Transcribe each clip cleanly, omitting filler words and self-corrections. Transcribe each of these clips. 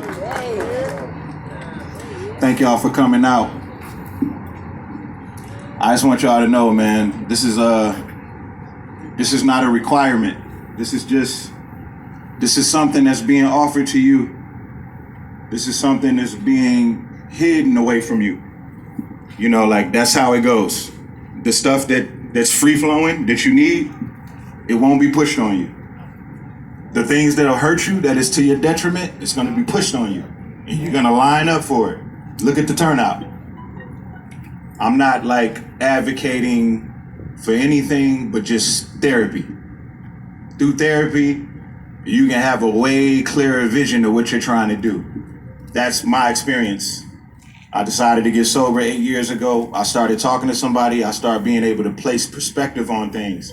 y'all. Thank y'all for coming out. I just want y'all to know, man, this is not a requirement. This is something that's being offered to you. This is something that's being hidden away from you. You know, like, that's how it goes. The stuff that's free flowing, that you need, it won't be pushed on you. The things that'll hurt you, that is to your detriment, it's gonna be pushed on you. And you're gonna line up for it. Look at the turnout. I'm not like advocating for anything but just therapy. Through therapy, you can have a way clearer vision of what you're trying to do. That's my experience. I decided to get sober 8 years ago. I started talking to somebody. I started being able to place perspective on things.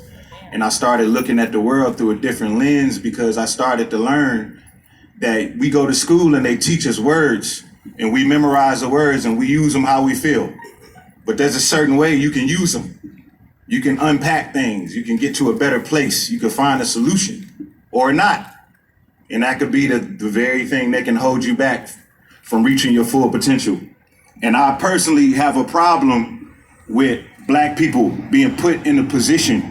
And I started looking at the world through a different lens, because I started to learn that we go to school and they teach us words, and we memorize the words and we use them how we feel. But there's a certain way you can use them. You can unpack things. You can get to a better place. You can find a solution or not. And that could be the very thing that can hold you back from reaching your full potential. And I personally have a problem with Black people being put in a position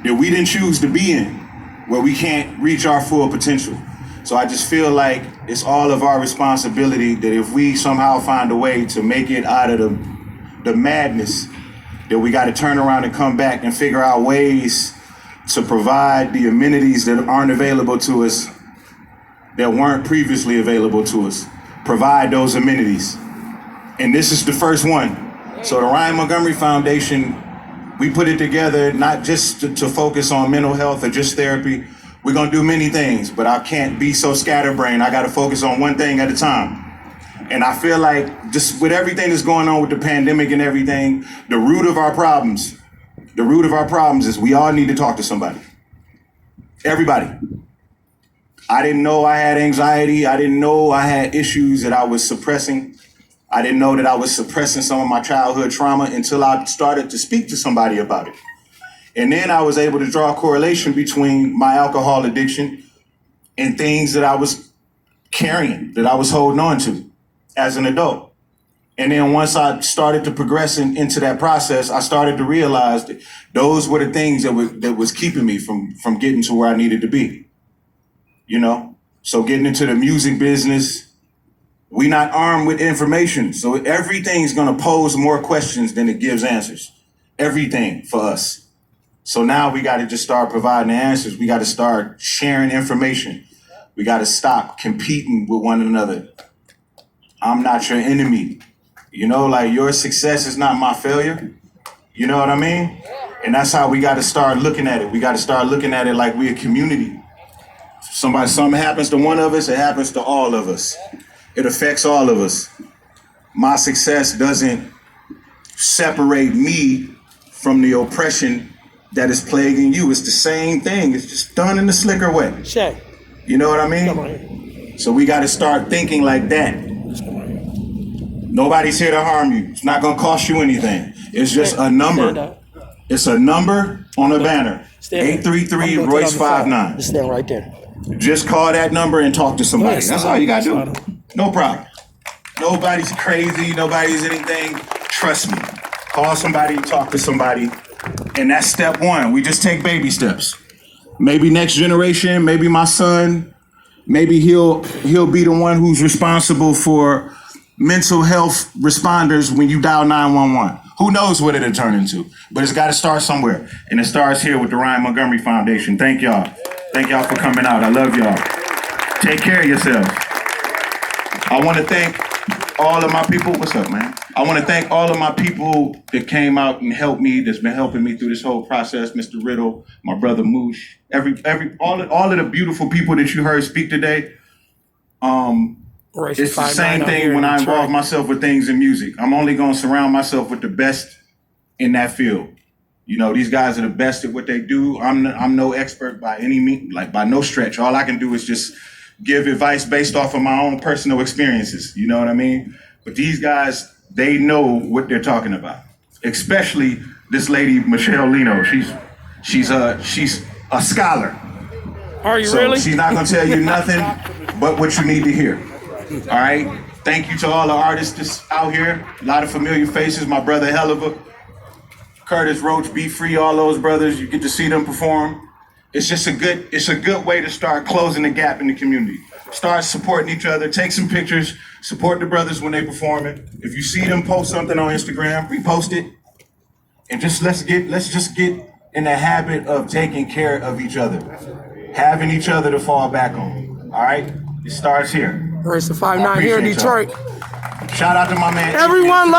that we didn't choose to be in, where we can't reach our full potential. So I just feel like it's all of our responsibility that if we somehow find a way to make it out of the madness, that we got to turn around and come back and figure out ways to provide the amenities that aren't available to us, that weren't previously available to us. Provide those amenities. And this is the first one. So the Ryan Montgomery Foundation, we put it together not just to focus on mental health or just therapy. We're gonna do many things, but I can't be so scatterbrained. I gotta focus on one thing at a time. And I feel like just with everything that's going on with the pandemic and everything, the root of our problems is we all need to talk to somebody. Everybody. I didn't know I had anxiety. I didn't know I had issues that I was suppressing. I didn't know that I was suppressing some of my childhood trauma until I started to speak to somebody about it. And then I was able to draw a correlation between my alcohol addiction and things that I was carrying, that I was holding on to as an adult. And then once I started to progress into that process, I started to realize that those were the things that was keeping me from getting to where I needed to be. You know? So getting into the music business, we're not armed with information. So everything's gonna pose more questions than it gives answers. Everything for us. So now we gotta just start providing the answers. We gotta start sharing information. We gotta stop competing with one another. I'm not your enemy. You know, like, your success is not my failure. You know what I mean? And that's how we gotta start looking at it. We gotta start looking at it like we're a community. Something happens to one of us, it happens to all of us. It affects all of us. My success doesn't separate me from the oppression that is plaguing you. It's the same thing. It's just done in a slicker way. Check. You know what I mean? So we got to start thinking like that. Nobody's here to harm you. It's not going to cost you anything. It's just a number. It's a number on a banner. 833 Royce 59. Just stand right there. Just call that number and talk to somebody. That's all you got to do. No problem. Nobody's crazy. Nobody's anything. Trust me. Call somebody, talk to somebody. And that's step one. We just take baby steps. Maybe next generation, maybe my son, maybe he'll be the one who's responsible for mental health responders when you dial 911. Who knows what it'll turn into? But it's got to start somewhere. And it starts here with the Ryan Montgomery Foundation. Thank y'all. Thank y'all for coming out. I love y'all. Take care of yourselves. I want to thank all of my people. What's up, man? I want to thank all of my people that came out and helped me, that's been helping me through this whole process. Mr. Riddle, my brother Moosh, all of the beautiful people that you heard speak today. It's the same thing when I involve myself with things in music. I'm only going to surround myself with the best in that field. You know, these guys are the best at what they do. I'm no expert by any means, like by no stretch. All I can do is just give advice based off of my own personal experiences. You know what I mean? But these guys, they know what they're talking about. Especially this lady, Michelle Lino. She's a scholar. Are you so really? She's not gonna tell you nothing but what you need to hear. All right. Thank you to all the artists that's out here. A lot of familiar faces. My brother Helliver, Curtis Roach, Be Free, all those brothers. You get to see them perform. It's just a good way to start closing the gap in the community. Start supporting each other. Take some pictures. Support the brothers when they perform it. If you see them post something on Instagram, repost it. And just let's just get in the habit of taking care of each other, having each other to fall back on. All right, it starts here. Royce the 5'9" here in Detroit. Shout out to my man. Everyone.